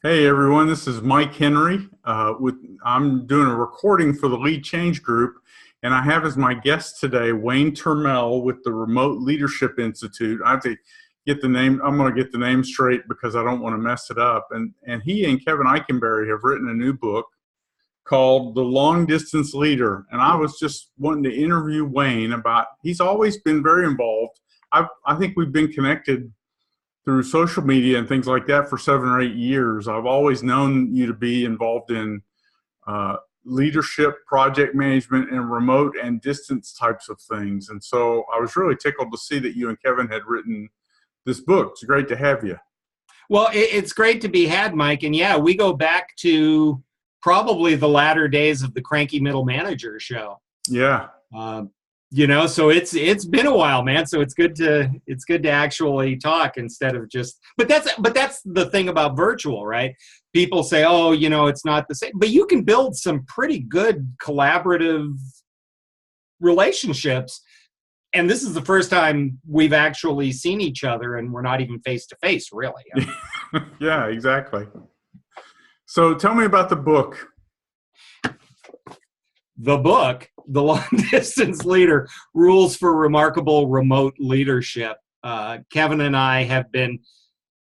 Hey everyone, this is Mike Henry. I'm doing a recording for the Lead Change Group, and I have as my guest today Wayne Turmel with the Remote Leadership Institute. I have to get the name. I'm going to get the name straight because I don't want to mess it up. And he and Kevin Eikenberry have written a new book called The Long Distance Leader. And I was just wanting to interview Wayne about. He's always been very involved. I think we've been connected through social media and things like that for 7 or 8 years. I've always known you to be involved in leadership, project management, and remote and distance types of things. And so I was really tickled to see that you and Kevin had written this book. It's great to have you. Well, it's great to be had, Mike. And yeah, we go back to probably the latter days of the Cranky Middle Manager show. Yeah. So it's been a while, man. So it's good to actually talk instead of just. But that's the thing about virtual, right? People say, oh, it's not the same, but you can build some pretty good collaborative relationships. And this is the first time we've actually seen each other, and we're not even face to face, really. Yeah, exactly. So tell me about the book. The book, The Long Distance Leader, Rules for Remarkable Remote Leadership. Kevin and I have been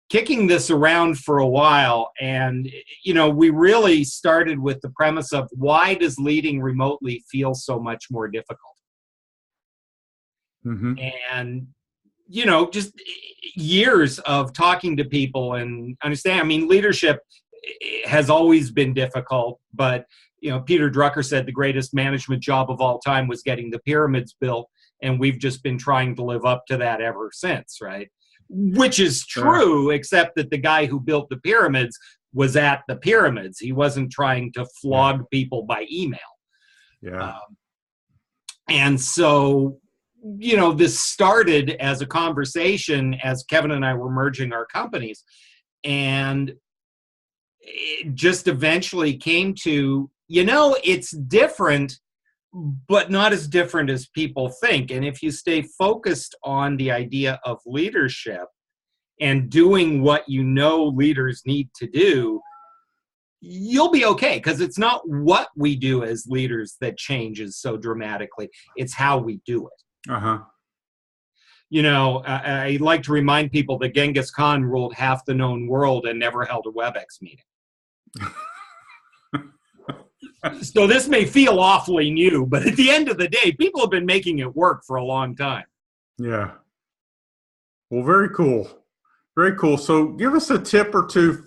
kicking this around for a while, and we really started with the premise of why does leading remotely feel so much more difficult? Mm-hmm. And just years of talking to people and understand. I mean, leadership has always been difficult, but Peter Drucker said the greatest management job of all time was getting the pyramids built, and we've just been trying to live up to that ever since, right? Which is true, except that the guy who built the pyramids was at the pyramids. He wasn't trying to flog people by email. Yeah. And so, this started as a conversation as Kevin and I were merging our companies, and it just eventually came to, it's different, but not as different as people think. And if you stay focused on the idea of leadership and doing what leaders need to do, you'll be okay, because it's not what we do as leaders that changes so dramatically. It's how we do it. Uh-huh. I like to remind people that Genghis Khan ruled half the known world and never held a WebEx meeting. So this may feel awfully new, but at the end of the day, people have been making it work for a long time. Yeah. Well, very cool. Very cool. So give us a tip or two.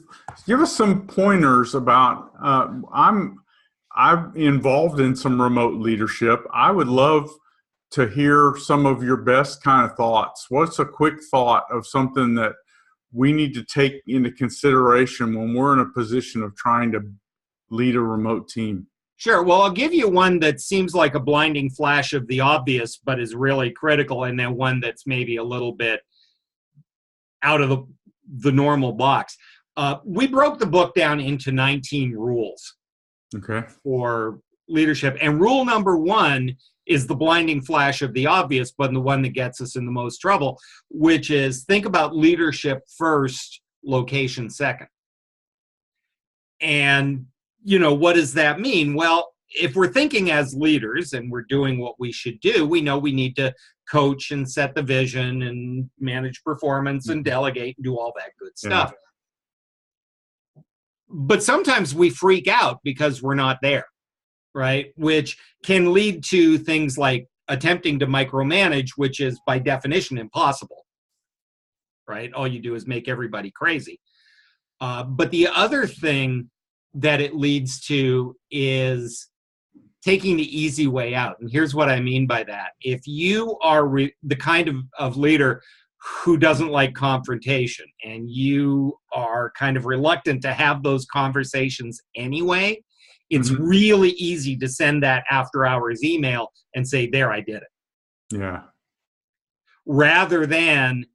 Give us some pointers about, I'm involved in some remote leadership. I would love to hear some of your best kind of thoughts. What's a quick thought of something that we need to take into consideration when we're in a position of trying to lead a remote team? Sure. Well, I'll give you one that seems like a blinding flash of the obvious, but is really critical, and then one that's maybe a little bit out of the normal box. We broke the book down into 19 rules for leadership. And rule number 1 is the blinding flash of the obvious, but the one that gets us in the most trouble, which is think about leadership first, location second. And what does that mean? Well, if we're thinking as leaders and we're doing what we should do, we know we need to coach and set the vision and manage performance and delegate and do all that good stuff. Yeah. But sometimes we freak out because we're not there, right? Which can lead to things like attempting to micromanage, which is by definition impossible, right? All you do is make everybody crazy. But the other thing that it leads to is taking the easy way out. And here's what I mean by that. If you are the kind of leader who doesn't like confrontation, and you are kind of reluctant to have those conversations anyway, it's really easy to send that after hours email and say, there, I did it. Yeah. Rather than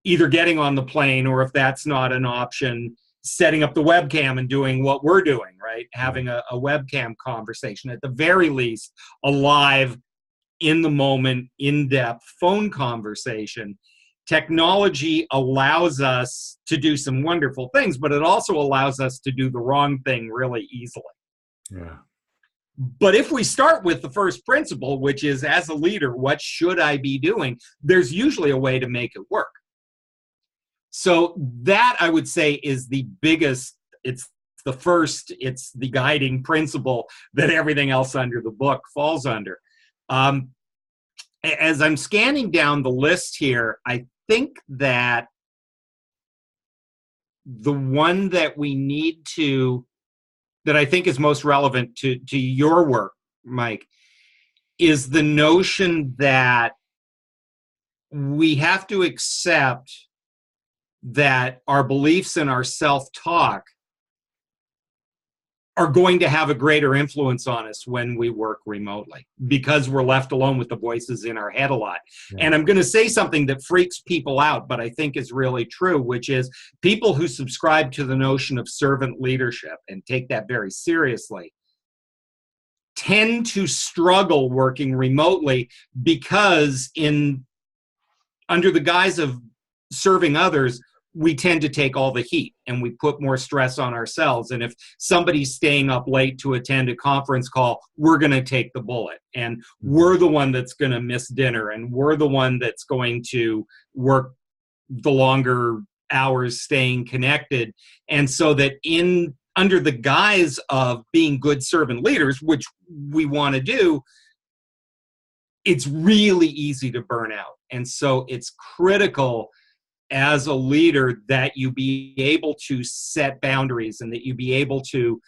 either getting on the plane, or if that's not an option, setting up the webcam and doing what we're doing, right? Having a webcam conversation, at the very least, a live, in the moment, in-depth phone conversation. technology allows us to do some wonderful things, but it also allows us to do the wrong thing really easily. Yeah. But if we start with the first principle, which is, as a leader, what should I be doing? There's usually a way to make it work. So that, I would say, is the biggest, it's the first, it's the guiding principle that everything else under the book falls under. As I'm scanning down the list here, I think that the one that we need to, that I think is most relevant to your work, Mike, is the notion that we have to accept that our beliefs and our self-talk are going to have a greater influence on us when we work remotely, because we're left alone with the voices in our head a lot. Yeah. And I'm going to say something that freaks people out, but I think is really true, which is people who subscribe to the notion of servant leadership and take that very seriously tend to struggle working remotely, because under the guise of serving others, we tend to take all the heat and we put more stress on ourselves. And if somebody's staying up late to attend a conference call, we're going to take the bullet, and we're the one that's going to miss dinner, and we're the one that's going to work the longer hours staying connected. And so that under the guise of being good servant leaders, which we want to do, it's really easy to burn out. And so it's critical as a leader that you be able to set boundaries, and that you be able to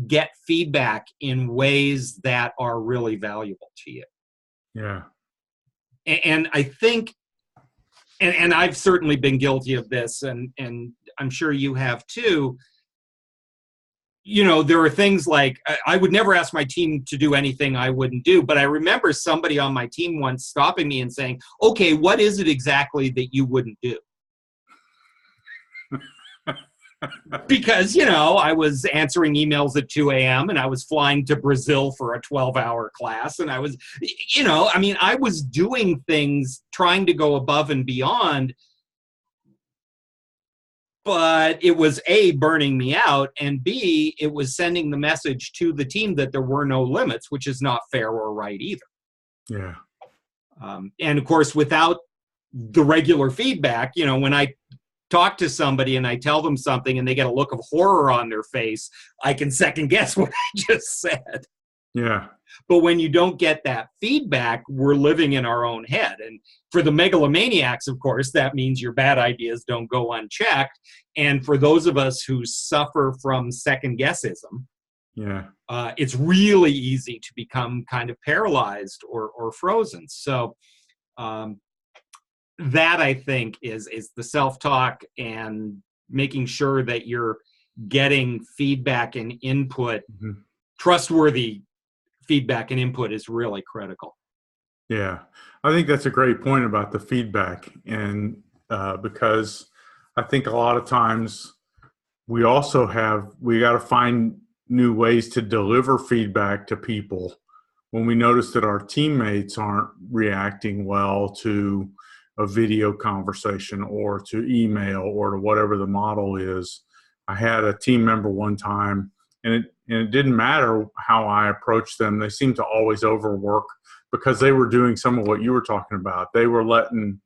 get feedback in ways that are really valuable to you. Yeah. And I think, and I've certainly been guilty of this, and I'm sure you have too. You know, there are things like, I would never ask my team to do anything I wouldn't do, but I remember somebody on my team once stopping me and saying, okay, what is it exactly that you wouldn't do? Because, you know, I was answering emails at 2 a.m. and I was flying to Brazil for a 12-hour class. And I was, you know, I mean, I was doing things, trying to go above and beyond. But it was A, burning me out, and B, it was sending the message to the team that there were no limits, which is not fair or right either. Yeah. And of course, without the regular feedback, you know, when I talk to somebody and I tell them something and they get a look of horror on their face, I can second guess what I just said. Yeah. But when you don't get that feedback, we're living in our own head. And for the megalomaniacs, of course, that means your bad ideas don't go unchecked. And for those of us who suffer from second guessism, yeah, it's really easy to become kind of paralyzed or frozen. So that, I think, is the self-talk and making sure that you're getting feedback and input, trustworthy feedback and input is really critical. Yeah, I think that's a great point about the feedback. And because I think a lot of times we got to find new ways to deliver feedback to people when we notice that our teammates aren't reacting well to a video conversation or to email or to whatever the model is. I had a team member one time, and it didn't matter how I approached them. They seemed to always overwork because they were doing some of what you were talking about. They were letting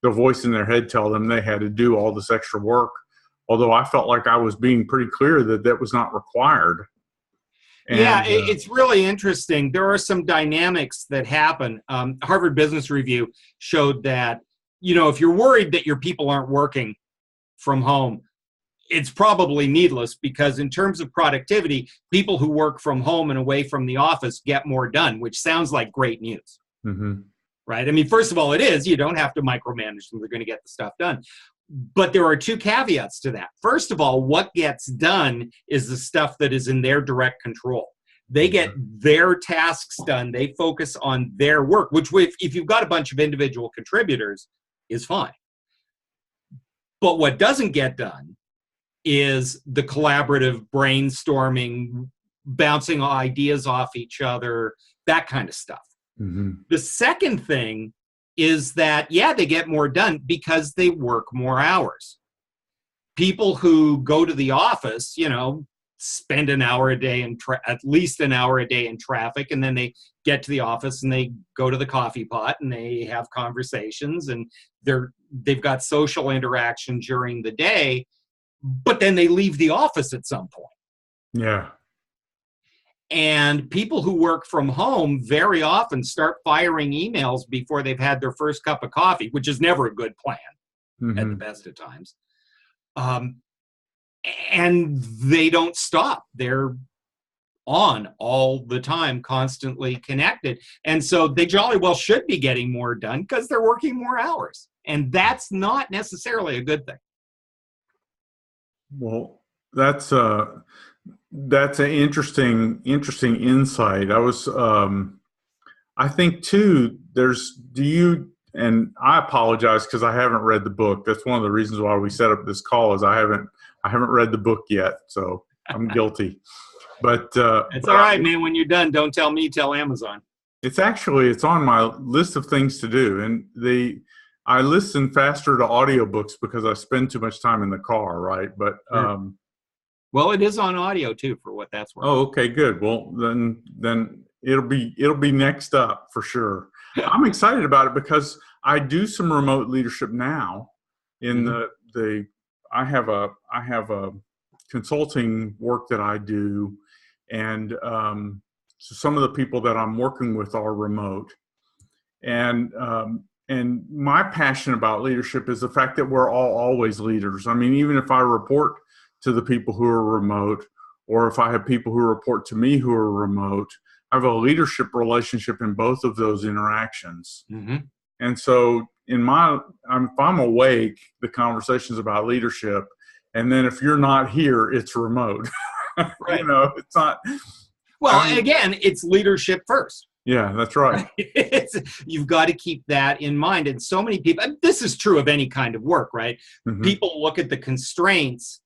the voice in their head tell them they had to do all this extra work, although I felt like I was being pretty clear that that was not required. And, yeah, it's really interesting. There are some dynamics that happen. Harvard Business Review showed that, you know, if you're worried that your people aren't working from home, it's probably needless, because in terms of productivity, people who work from home and away from the office get more done, which sounds like great news, right? I mean, first of all, it is. You don't have to micromanage them. They're going to get the stuff done. But there are two caveats to that. First of all, what gets done is the stuff that is in their direct control. They get their tasks done. They focus on their work, which if you've got a bunch of individual contributors is fine. But what doesn't get done is the collaborative brainstorming, bouncing ideas off each other, that kind of stuff. The second thing is that, yeah, they get more done because they work more hours. People who go to the office, spend an hour a day at least an hour a day in traffic, and then they get to the office and they go to the coffee pot and they have conversations, and they've got social interaction during the day, but then they leave the office at some point. Yeah. And people who work from home very often start firing emails before they've had their first cup of coffee, which is never a good plan at the best of times. And they don't stop. They're on all the time, constantly connected. And so they jolly well should be getting more done because they're working more hours. And that's not necessarily a good thing. Well, that's an interesting insight. I think too, and I apologize because I haven't read the book. That's one of the reasons why we set up this call is I haven't read the book yet, so I'm guilty. But it's all right, man. When you're done, don't tell me, tell Amazon. It's on my list of things to do, and I listen faster to audiobooks because I spend too much time in the car, right? But well, it is on audio too, for what that's worth. Oh, okay, good. Well, then it'll be next up for sure. I'm excited about it because I do some remote leadership now. I have a consulting work that I do, and so some of the people that I'm working with are remote, and my passion about leadership is the fact that we're all always leaders. I mean, even if I report to the people who are remote, or if I have people who report to me who are remote, I have a leadership relationship in both of those interactions. Mm-hmm. And so if I'm awake, the conversation's about leadership. And then if you're not here, it's remote. Right. It's not. Well, again, it's leadership first. Yeah, that's right. You've got to keep that in mind. And so many people, this is true of any kind of work, right? Mm-hmm. People look at the constraints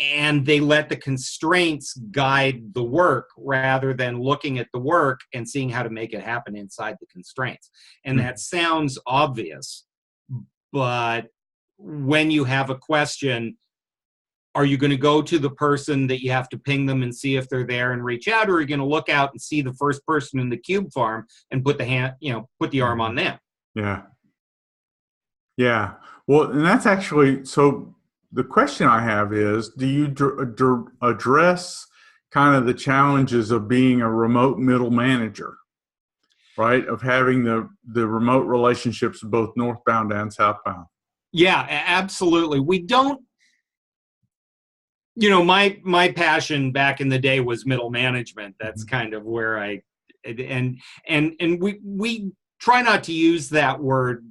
and they let the constraints guide the work rather than looking at the work and seeing how to make it happen inside the constraints. And that sounds obvious, but when you have a question, are you going to go to the person that you have to ping them and see if they're there and reach out, or are you going to look out and see the first person in the cube farm and put the arm on them? Yeah. Yeah. Well, and that's actually, so the question I have is, do you address kind of the challenges of being a remote middle manager, right? Of having the remote relationships both northbound and southbound? Yeah, absolutely. We don't, my passion back in the day was middle management. That's kind of where and we try not to use that word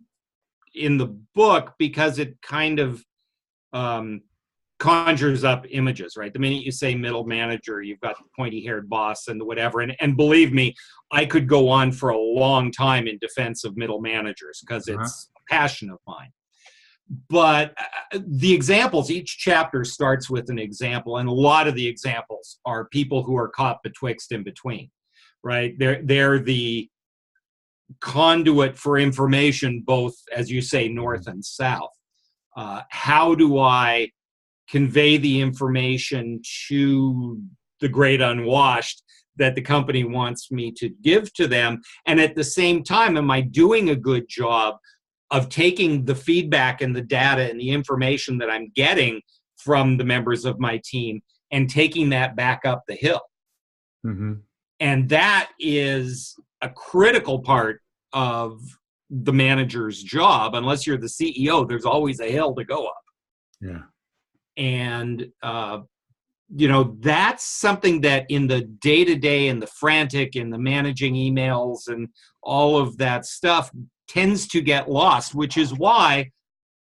in the book because it kind of conjures up images, right? The minute you say middle manager, you've got the pointy-haired boss and the whatever. And believe me, I could go on for a long time in defense of middle managers because it's a passion of mine. But the examples, each chapter starts with an example, and a lot of the examples are people who are caught betwixt and between, right? They're the conduit for information, both, as you say, north and south. How do I convey the information to the great unwashed that the company wants me to give to them? And at the same time, am I doing a good job of taking the feedback and the data and the information that I'm getting from the members of my team and taking that back up the hill? Mm-hmm. And that is a critical part of the manager's job. Unless you're the CEO, there's always a hill to go up. Yeah. And, that's something that in the day-to-day and the frantic and the managing emails and all of that stuff tends to get lost, which is why,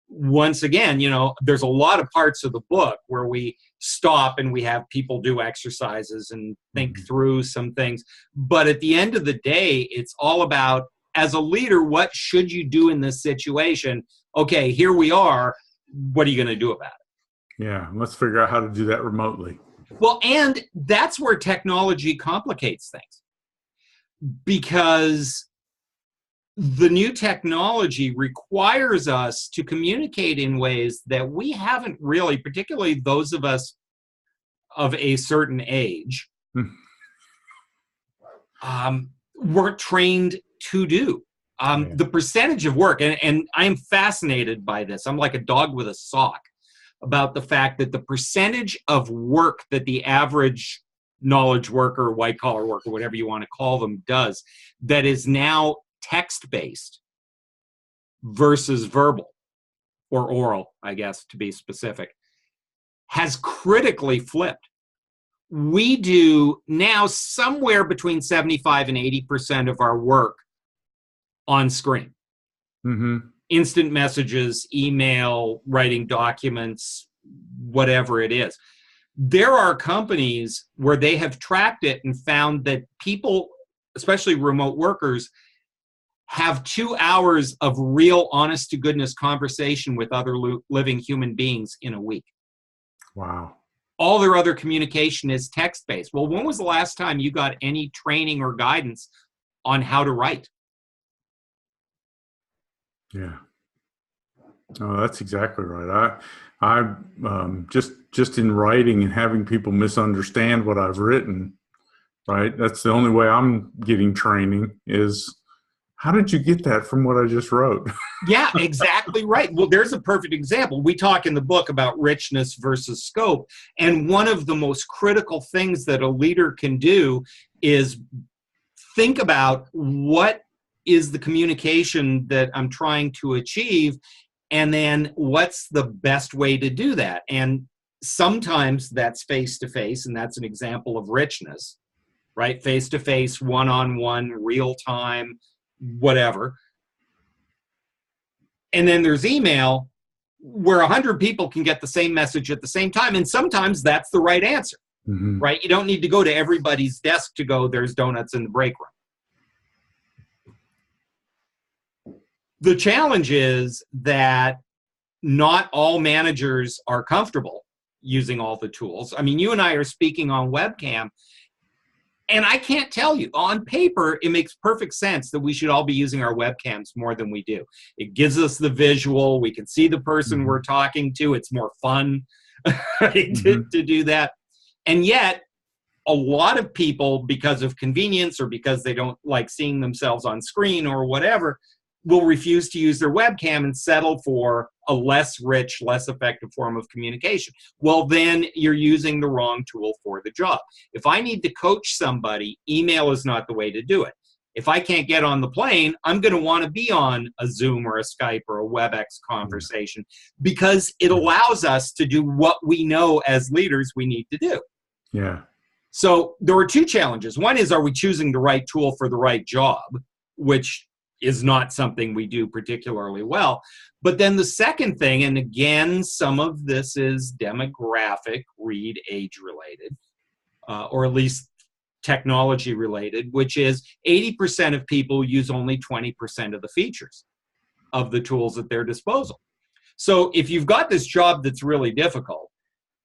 once again, there's a lot of parts of the book where we stop and we have people do exercises and think through some things. But at the end of the day, it's all about, as a leader, what should you do in this situation? Okay, here we are. What are you going to do about it? Yeah, let's figure out how to do that remotely. Well, and that's where technology complicates things. Because the new technology requires us to communicate in ways that we haven't really, particularly those of us of a certain age, weren't trained to do. The percentage of work, and I'm fascinated by this. I'm like a dog with a sock about the fact that the percentage of work that the average knowledge worker, white collar worker, whatever you want to call them, does, that is now text-based versus verbal or oral, I guess, to be specific, has critically flipped. We do now somewhere between 75 and 80% of our work on screen. Instant messages, email, writing documents, whatever it is. There are companies where they have tracked it and found that people, especially remote workers, have 2 hours of real, honest-to-goodness conversation with other living human beings in a week. Wow. All their other communication is text-based. Well, when was the last time you got any training or guidance on how to write? Yeah. Oh, that's exactly right. I just in writing and having people misunderstand what I've written, right? That's the only way I'm getting training is, how did you get that from what I just wrote? Yeah, exactly right. Well, there's a perfect example. We talk in the book about richness versus scope. And one of the most critical things that a leader can do is think about what is the communication that I'm trying to achieve, and then what's the best way to do that. And sometimes that's face-to-face, and that's an example of richness, right? Face-to-face, one-on-one, real-time, whatever. And then there's email, where 100 people can get the same message at the same time, and sometimes that's the right answer, right? You don't need to go to everybody's desk to go, there's donuts in the break room. The challenge is that not all managers are comfortable using all the tools. I mean, you and I are speaking on webcam, and I can't tell you, on paper, it makes perfect sense that we should all be using our webcams more than we do. It gives us the visual. We can see the person we're talking to. It's more fun to do that. And yet, a lot of people, because of convenience or because they don't like seeing themselves on screen or whatever, will refuse to use their webcam and settle for a less rich, less effective form of communication. Well, then you're using the wrong tool for the job. If I need to coach somebody, email is not the way to do it. If I can't get on the plane, I'm going to want to be on a Zoom or a Skype or a WebEx conversation, because it allows us to do what we know as leaders we need to do. Yeah. So there are two challenges. One is, are we choosing the right tool for the right job, which is not something we do particularly well. But then the second thing, and again, some of this is demographic, read age related, or at least technology related, which is 80% of people use only 20% of the features of the tools at their disposal. So if you've got this job that's really difficult,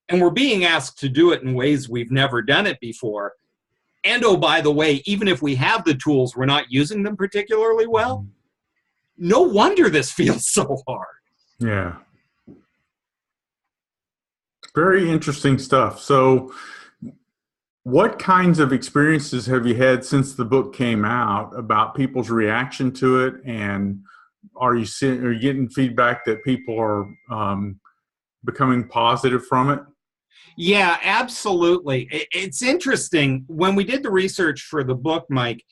and we're being asked to do it in ways we've never done it before, and oh, by the way, even if we have the tools, we're not using them particularly well, no wonder this feels so hard. Yeah. Very interesting stuff. So what kinds of experiences have you had since the book came out about people's reaction to it? And are you getting feedback that people are becoming positive from it? Yeah, absolutely. It's interesting. When we did the research for the book, Mike,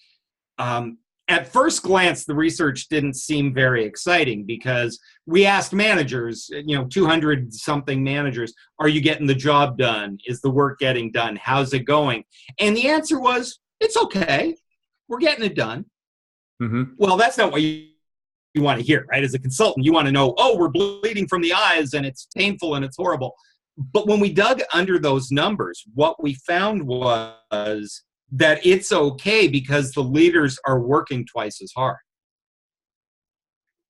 at first glance, the research didn't seem very exciting, because we asked managers, 200-something managers, are you getting the job done? Is the work getting done? How's it going? And the answer was, it's okay. We're getting it done. Well, that's not what you want to hear, right? As a consultant, you want to know, oh, we're bleeding from the eyes and it's painful and it's horrible. But when we dug under those numbers, what we found was that it's okay because the leaders are working twice as hard.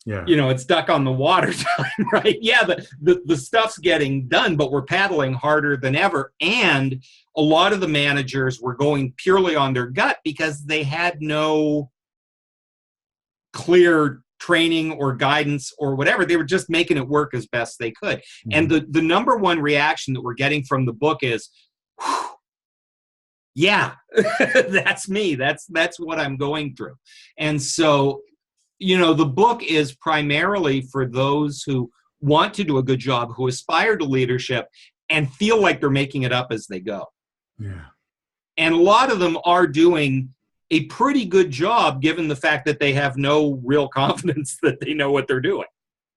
Yeah. It's duck on the water time, right? Yeah, the stuff's getting done, but we're paddling harder than ever. And a lot of the managers were going purely on their gut because they had no clear training or guidance or whatever. They were just making it work as best they could. Mm-hmm. And the number one reaction that we're getting from the book is, yeah, that's me. That's what I'm going through. And so, the book is primarily for those who want to do a good job, who aspire to leadership and feel like they're making it up as they go. Yeah. And a lot of them are doing a pretty good job given the fact that they have no real confidence that they know what they're doing.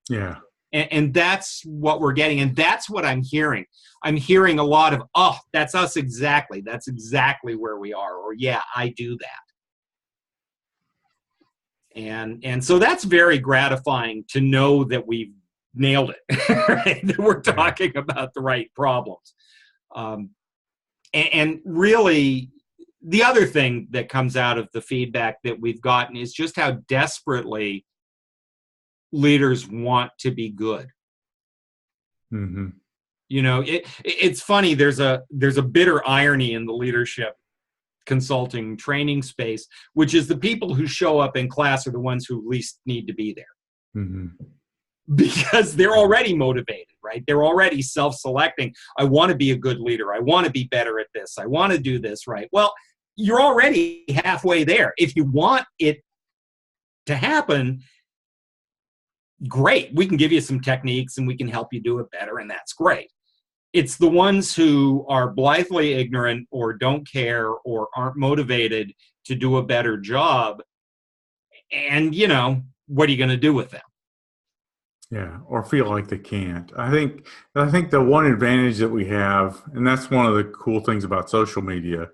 Yeah. And that's what we're getting. And that's what I'm hearing. I'm hearing a lot of, oh, that's us exactly. That's exactly where we are. Or, yeah, I do that. And so that's very gratifying to know that we've nailed it, right? That we're talking about the right problems. And really, the other thing that comes out of the feedback that we've gotten is just how desperately leaders want to be good. Mm-hmm. It's funny. There's a bitter irony in the leadership consulting training space, which is the people who show up in class are the ones who least need to be there. Mm-hmm. Because they're already motivated, right? They're already self-selecting. I want to be a good leader. I want to be better at this. I want to do this right. Well, you're already halfway there. If you want it to happen, great. We can give you some techniques and we can help you do it better, and that's great. It's the ones who are blithely ignorant or don't care or aren't motivated to do a better job. And, what are you going to do with them? Yeah, or feel like they can't. I think the one advantage that we have, and that's one of the cool things about social media,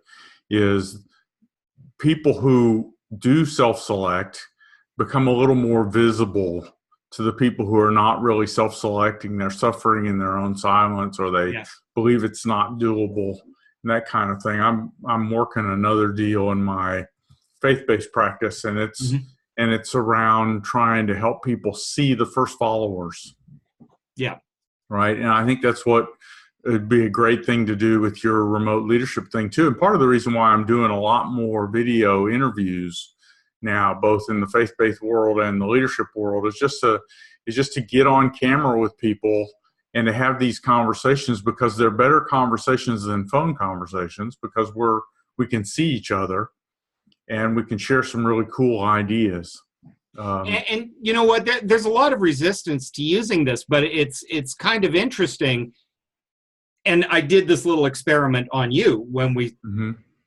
is people who do self-select become a little more visible to the people who are not really self-selecting. They're suffering in their own silence, or they believe it's not doable, and that kind of thing. I'm working another deal in my faith-based practice, and it's and it's around trying to help people see the first followers. Yeah. Right. And I think that's what it'd be a great thing to do with your remote leadership thing too. And part of the reason why I'm doing a lot more video interviews now, both in the faith-based world and the leadership world, is just to get on camera with people and to have these conversations, because they're better conversations than phone conversations, because we can see each other. And we can share some really cool ideas. And you know what? There's a lot of resistance to using this, but it's kind of interesting. And I did this little experiment on you when we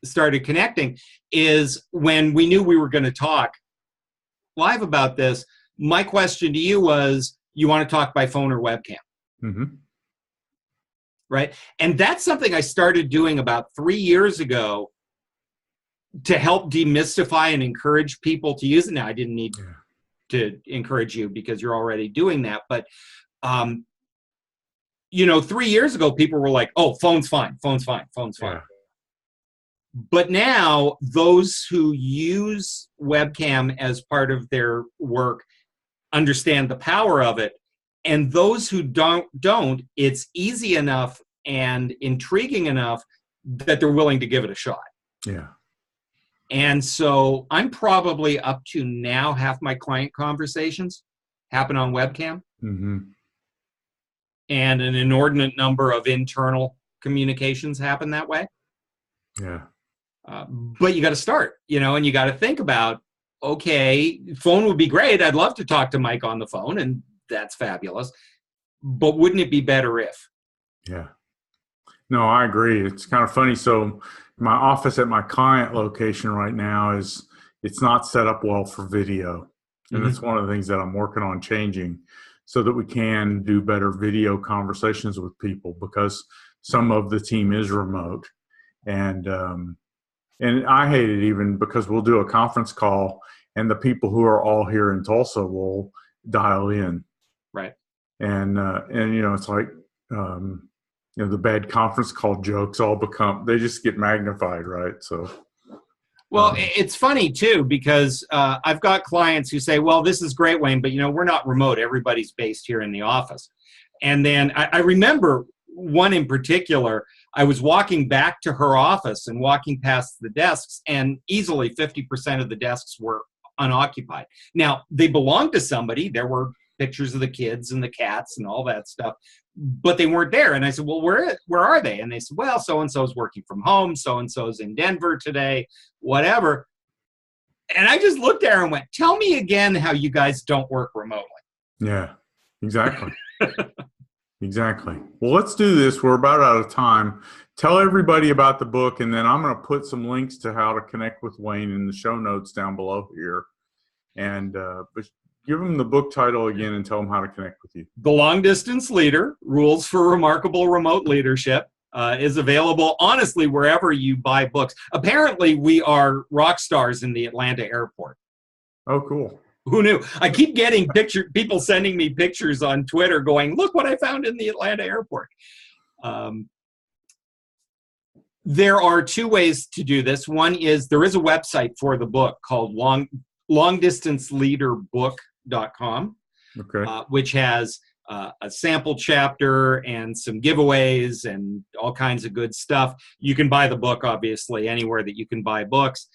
started connecting, is when we knew we were going to talk live about this, my question to you was, you want to talk by phone or webcam? Mm-hmm. Right? And that's something I started doing about 3 years ago to help demystify and encourage people to use it. Now, I didn't need to encourage you because you're already doing that. But, 3 years ago, people were like, oh, phone's fine. Yeah. But now those who use webcam as part of their work understand the power of it. And those who don't, it's easy enough and intriguing enough that they're willing to give it a shot. Yeah. And so I'm probably up to now half my client conversations happen on webcam. Mm-hmm. And an inordinate number of internal communications happen that way. Yeah. But you got to start, and you got to think about, okay, phone would be great. I'd love to talk to Mike on the phone, and that's fabulous. But wouldn't it be better if? Yeah. No, I agree. It's kind of funny. So my office at my client location right now it's not set up well for video. And that's one of the things that I'm working on changing, so that we can do better video conversations with people, because some of the team is remote. And I hate it even because we'll do a conference call and the people who are all here in Tulsa will dial in. Right. And it's like, the bad conference call jokes they just get magnified, right? So, well, it's funny too, because I've got clients who say, well, this is great, Wayne, but we're not remote. Everybody's based here in the office. And then I remember one in particular, I was walking back to her office and walking past the desks, and easily 50% of the desks were unoccupied. Now, they belonged to somebody. There were pictures of the kids and the cats and all that stuff, but they weren't there. And I said, well, where are they? And they said, well, so-and-so's working from home. So-and-so's in Denver today, whatever. And I just looked at her and went, tell me again how you guys don't work remotely. Yeah, exactly. Exactly. Well, let's do this. We're about out of time. Tell everybody about the book, and then I'm going to put some links to how to connect with Wayne in the show notes down below here. And but give them the book title again and tell them how to connect with you. The Long Distance Leader, Rules for Remarkable Remote Leadership, is available, honestly, wherever you buy books. Apparently, we are rock stars in the Atlanta airport. Oh, cool. Who knew? I keep getting people sending me pictures on Twitter going, look what I found in the Atlanta airport. There are two ways to do this. One is there is a website for the book called longdistanceleaderbook.com, which has a sample chapter and some giveaways and all kinds of good stuff. You can buy the book, obviously, anywhere that you can buy books.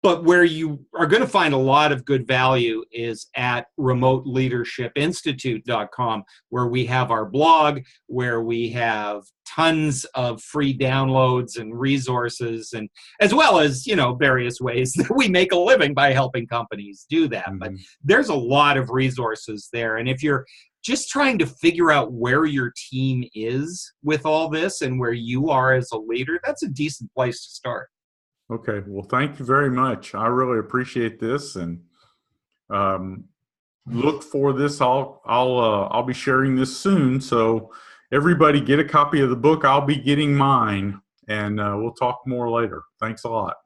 But where you are going to find a lot of good value is at remoteleadershipinstitute.com, where we have our blog, where we have tons of free downloads and resources, and as well as, you know, various ways that we make a living by helping companies do that. Mm-hmm. But there's a lot of resources there. And if you're just trying to figure out where your team is with all this and where you are as a leader, that's a decent place to start. Okay, well, thank you very much. I really appreciate this, and look for this. I'll be sharing this soon, so everybody get a copy of the book. I'll be getting mine, and we'll talk more later. Thanks a lot.